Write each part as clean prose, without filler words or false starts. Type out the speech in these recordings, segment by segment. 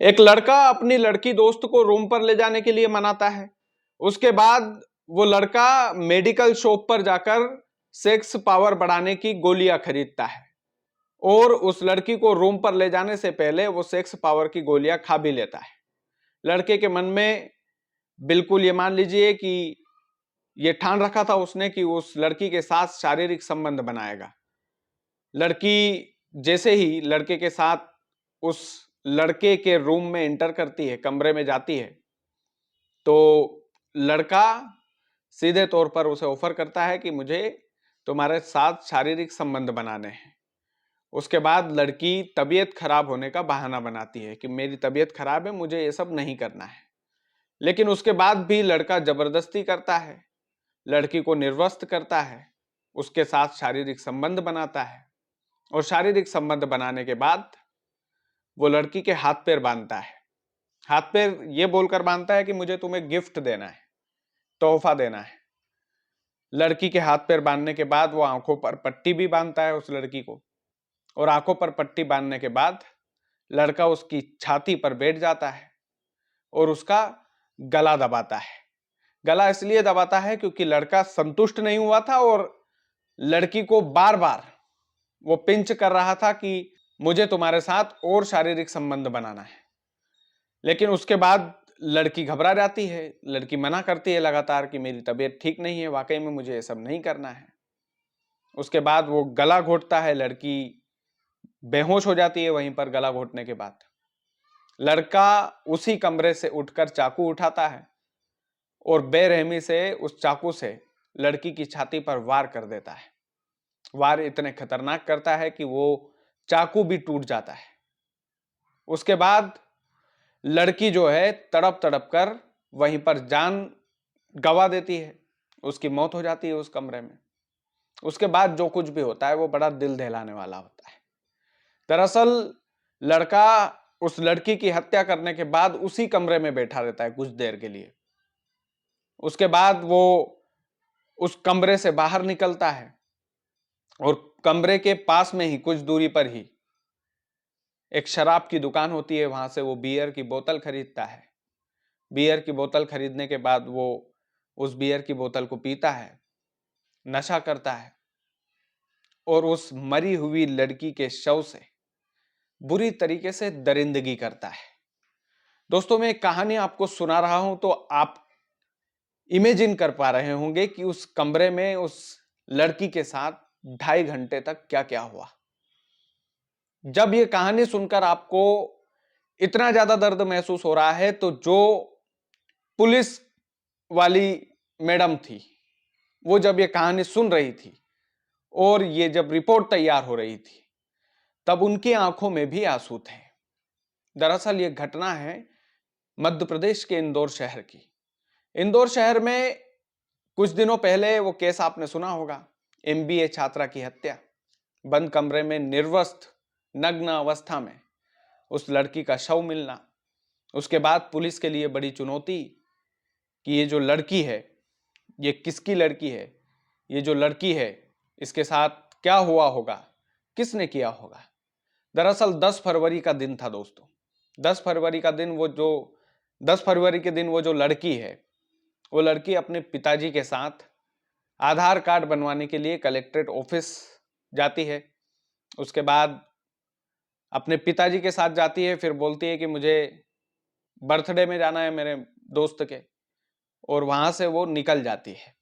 एक लड़का अपनी लड़की दोस्त को रूम पर ले जाने के लिए मनाता है। उसके बाद वो लड़का मेडिकल शॉप पर जाकर सेक्स पावर बढ़ाने की गोलियां खरीदता है और उस लड़की को रूम पर ले जाने से पहले वो सेक्स पावर की गोलियां खा भी लेता है। लड़के के मन में बिल्कुल ये मान लीजिए कि ये ठान रखा था उसने कि उस लड़की के साथ शारीरिक संबंध बनाएगा। लड़की जैसे ही लड़के के साथ उस लड़के के रूम में एंटर करती है, कमरे में जाती है, तो लड़का सीधे तौर पर उसे ऑफर करता है कि मुझे तुम्हारे साथ शारीरिक संबंध बनाने हैं। उसके बाद लड़की तबीयत खराब होने का बहाना बनाती है कि मेरी तबीयत खराब है, मुझे ये सब नहीं करना है। लेकिन उसके बाद भी लड़का जबरदस्ती करता है, लड़की को निर्वस्त्र करता है, उसके साथ शारीरिक संबंध बनाता है और शारीरिक संबंध बनाने के बाद वो लड़की के हाथ पैर बांधता है। हाथ पैर ये बोलकर बांधता है कि मुझे तुम्हें गिफ्ट देना है, तोहफा देना है। लड़की के हाथ पैर बांधने के बाद वो आंखों पर पट्टी भी बांधता है उस लड़की को, और आंखों पर पट्टी बांधने के बाद लड़का उसकी छाती पर बैठ जाता है और उसका गला दबाता है। गला इसलिए दबाता है क्योंकि लड़का संतुष्ट नहीं हुआ था और लड़की को बार बार वो पिंच कर रहा था कि मुझे तुम्हारे साथ और शारीरिक संबंध बनाना है। लेकिन उसके बाद लड़की घबरा जाती है, लड़की मना करती है लगातार कि मेरी तबीयत ठीक नहीं है, वाकई में मुझे ये सब नहीं करना है। उसके बाद वो गला घोटता है, लड़की बेहोश हो जाती है वहीं पर गला घोटने के बाद। लड़का उसी कमरे से उठकर चाकू उठाता है और बेरहमी से उस चाकू से लड़की की छाती पर वार कर देता है। वार इतने खतरनाक करता है कि वो चाकू भी टूट जाता है। उसके बाद लड़की जो है तड़प तड़प कर वहीं पर जान गवा देती है, उसकी मौत हो जाती है उस कमरे में। उसके बाद जो कुछ भी होता है वो बड़ा दिल दहलाने वाला होता है। दरअसल लड़का उस लड़की की हत्या करने के बाद उसी कमरे में बैठा रहता है कुछ देर के लिए। उसके बाद वो उस कमरे से बाहर निकलता है और कमरे के पास में ही कुछ दूरी पर ही एक शराब की दुकान होती है, वहां से वो बियर की बोतल खरीदता है। बियर की बोतल खरीदने के बाद वो उस बियर की बोतल को पीता है, नशा करता है और उस मरी हुई लड़की के शव से बुरी तरीके से दरिंदगी करता है। दोस्तों, मैं एक कहानी आपको सुना रहा हूं तो आप इमेजिन कर पा रहे होंगे कि उस कमरे में उस लड़की के साथ 2.5 घंटे तक क्या क्या हुआ। जब ये कहानी सुनकर आपको इतना ज्यादा दर्द महसूस हो रहा है, तो जो पुलिस वाली मैडम थी, वो जब ये कहानी सुन रही थी और ये जब रिपोर्ट तैयार हो रही थी, तब उनकी आंखों में भी आंसू थे। दरअसल ये घटना है मध्य प्रदेश के इंदौर शहर की। इंदौर शहर में कुछ दिनों पहले वो केस आपने सुना होगा, एमबीए छात्रा की हत्या। बंद कमरे में निर्वस्त्र नग्न अवस्था में उस लड़की का शव मिलना। उसके बाद पुलिस के लिए बड़ी चुनौती कि ये जो लड़की है, ये किसकी लड़की है, ये जो लड़की है इसके साथ क्या हुआ होगा, किसने किया होगा। दरअसल 10 फरवरी का दिन था दोस्तों। 10 फरवरी का दिन, वो जो 10 फरवरी के दिन वो जो लड़की है, वो लड़की अपने पिताजी के साथ आधार कार्ड बनवाने के लिए कलेक्ट्रेट ऑफिस जाती है। उसके बाद अपने पिताजी के साथ जाती है, फिर बोलती है कि मुझे बर्थडे में जाना है मेरे दोस्त के, और वहां से वो निकल जाती है।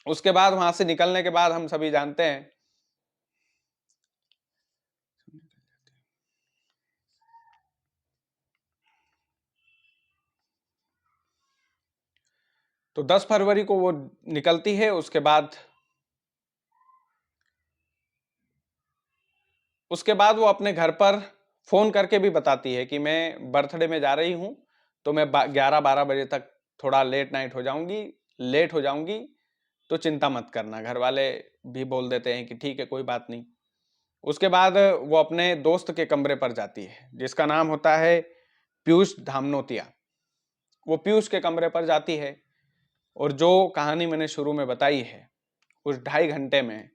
उसके बाद वहां से निकलने के बाद हम सभी जानते हैं तो 10 फरवरी को वो निकलती है। उसके बाद वो अपने घर पर फोन करके भी बताती है कि मैं बर्थडे में जा रही हूं, तो मैं 11-12 बजे तक थोड़ा लेट हो जाऊंगी, तो चिंता मत करना। घर वाले भी बोल देते हैं कि ठीक है, कोई बात नहीं। उसके बाद वो अपने दोस्त के कमरे पर जाती है, जिसका नाम होता है पीयूष धामनोतिया। वो पीयूष के कमरे पर जाती है और जो कहानी मैंने शुरू में बताई है, उस 2.5 घंटे में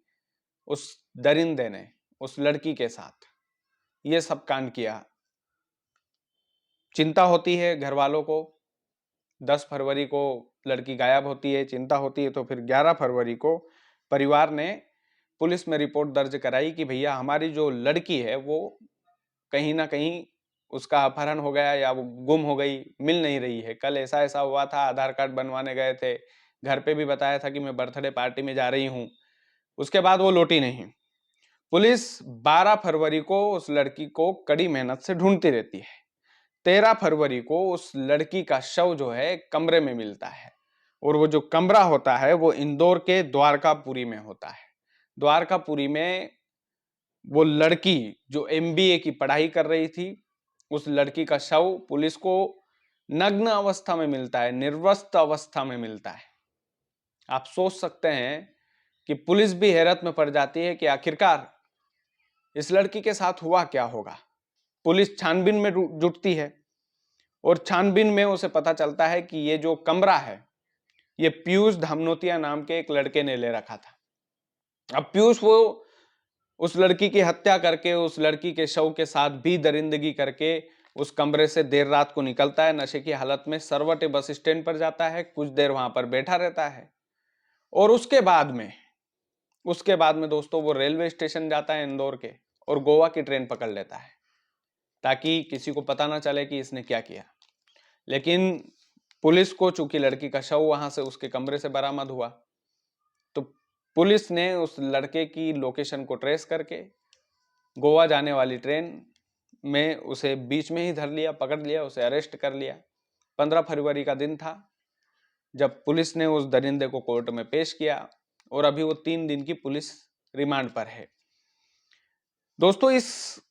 उस दरिंदे ने उस लड़की के साथ ये सब कांड किया। चिंता होती है घर वालों को। 10 फरवरी को लड़की गायब होती है, चिंता होती है, तो फिर 11 फरवरी को परिवार ने पुलिस में रिपोर्ट दर्ज कराई कि भैया हमारी जो लड़की है वो कहीं ना कहीं उसका अपहरण हो गया या वो गुम हो गई, मिल नहीं रही है। कल ऐसा ऐसा हुआ था, आधार कार्ड बनवाने गए थे, घर पे भी बताया था कि मैं बर्थडे पार्टी में जा रही हूँ, उसके बाद वो लौटी नहीं। पुलिस 12 फरवरी को उस लड़की को कड़ी मेहनत से ढूंढती रहती है। 13 फरवरी को उस लड़की का शव जो है कमरे में मिलता है, और वो जो कमरा होता है वो इंदौर के द्वारकापुरी में होता है। द्वारकापुरी में वो लड़की जो एमबीए की पढ़ाई कर रही थी, उस लड़की का शव पुलिस को नग्न अवस्था में मिलता है, निर्वस्त्र अवस्था में मिलता है। आप सोच सकते हैं कि पुलिस भी हैरत में पड़ जाती है कि आखिरकार इस लड़की के साथ हुआ क्या होगा। पुलिस छानबीन में जुटती है, और छानबीन में उसे पता चलता है कि ये जो कमरा है ये पीयूष धामनोतिया नाम के एक लड़के ने ले रखा था। अब पीयूष वो उस लड़की की हत्या करके, उस लड़की के शव के साथ भी दरिंदगी करके उस कमरे से देर रात को निकलता है। नशे की हालत में सरवटे बस स्टैंड पर जाता है, कुछ देर वहां पर बैठा रहता है, और उसके बाद में दोस्तों वो रेलवे स्टेशन जाता है इंदौर के, और गोवा की ट्रेन पकड़ लेता है, ताकि किसी को पता ना चले कि इसने क्या किया। लेकिन पुलिस को चूंकि लड़की का शव वहां से उसके कमरे से बरामद हुआ, तो पुलिस ने उस लड़के की लोकेशन को ट्रेस करके गोवा जाने वाली ट्रेन में उसे बीच में ही धर लिया, पकड़ लिया, उसे अरेस्ट कर लिया। 15 फरवरी का दिन था जब पुलिस ने उस दरिंदे को कोर्ट में पेश किया, और अभी वो 3 दिन की पुलिस रिमांड पर है। दोस्तों, इस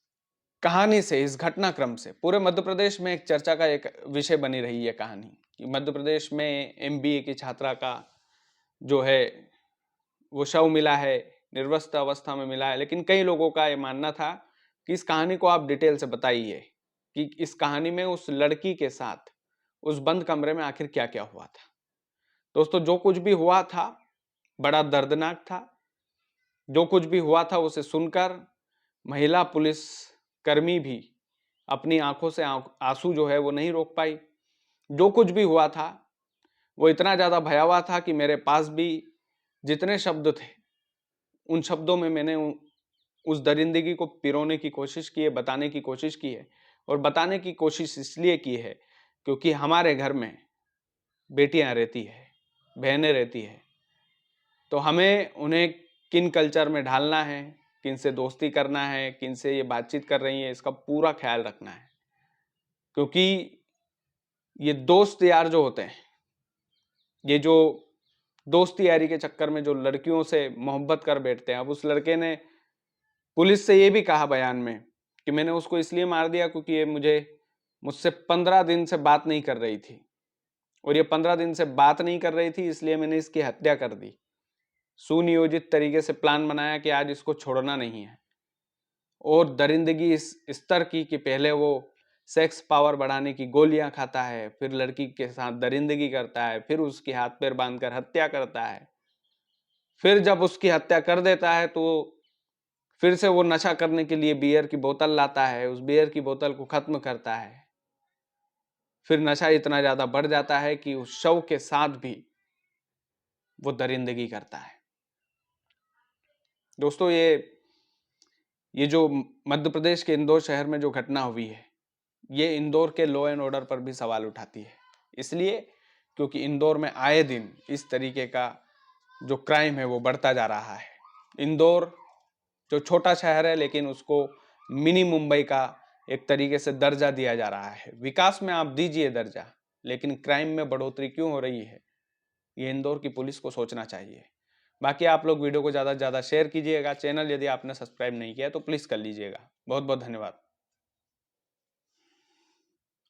कहानी से, इस घटनाक्रम से पूरे मध्य प्रदेश में एक चर्चा का एक विषय बनी रही है कहानी, कि मध्य प्रदेश में एमबीए की छात्रा का जो है वो शव मिला है, निर्वस्त्र अवस्था में मिला है। लेकिन कई लोगों का ये मानना था कि इस कहानी को आप डिटेल से बताइए कि इस कहानी में उस लड़की के साथ उस बंद कमरे में आखिर क्या क्या हुआ था। दोस्तों, जो कुछ भी हुआ था बड़ा दर्दनाक था। जो कुछ भी हुआ था उसे सुनकर महिला पुलिस कर्मी भी अपनी आंखों से आंसू जो है वो नहीं रोक पाई। जो कुछ भी हुआ था वो इतना ज्यादा भयावह था कि मेरे पास भी जितने शब्द थे उन शब्दों में मैंने उस दरिंदगी को पिरोने की कोशिश की है, बताने की कोशिश की है। और बताने की कोशिश इसलिए की है क्योंकि हमारे घर में बेटियां रहती है, बहनें रहती है, तो हमें उन्हें किन कल्चर में ढालना है, किन से दोस्ती करना है, किन से ये बातचीत कर रही है, इसका पूरा ख्याल रखना है। क्योंकि ये दोस्त यार जो होते हैं, ये जो दोस्ती यारी के चक्कर में जो लड़कियों से मोहब्बत कर बैठते हैं। अब उस लड़के ने पुलिस से ये भी कहा बयान में कि मैंने उसको इसलिए मार दिया क्योंकि ये मुझसे 15 दिन से बात नहीं कर रही थी, और ये 15 दिन से बात नहीं कर रही थी इसलिए मैंने इसकी हत्या कर दी। सुनियोजित तरीके से प्लान बनाया कि आज इसको छोड़ना नहीं है, और दरिंदगी इस स्तर की कि पहले वो सेक्स पावर बढ़ाने की गोलियां खाता है, फिर लड़की के साथ दरिंदगी करता है, फिर उसकी हाथ पैर बांधकर हत्या करता है, फिर जब उसकी हत्या कर देता है तो फिर से वो नशा करने के लिए बियर की बोतल लाता है, उस बियर की बोतल को खत्म करता है। फिर नशा इतना ज्यादा बढ़ जाता है कि उस शव के साथ भी वो दरिंदगी करता है। दोस्तों, ये जो मध्य प्रदेश के इंदौर शहर में जो घटना हुई है, ये इंदौर के लॉ एंड ऑर्डर पर भी सवाल उठाती है। इसलिए क्योंकि इंदौर में आए दिन इस तरीके का जो क्राइम है वो बढ़ता जा रहा है। इंदौर जो छोटा शहर है लेकिन उसको मिनी मुंबई का एक तरीके से दर्जा दिया जा रहा है। विकास में आप दीजिए दर्जा, लेकिन क्राइम में बढ़ोतरी क्यों हो रही है, ये इंदौर की पुलिस को सोचना चाहिए। बाकी आप लोग वीडियो को ज़्यादा से ज़्यादा शेयर कीजिएगा। चैनल यदि आपने सब्सक्राइब नहीं किया तो प्लीज़ कर लीजिएगा। बहुत बहुत धन्यवाद।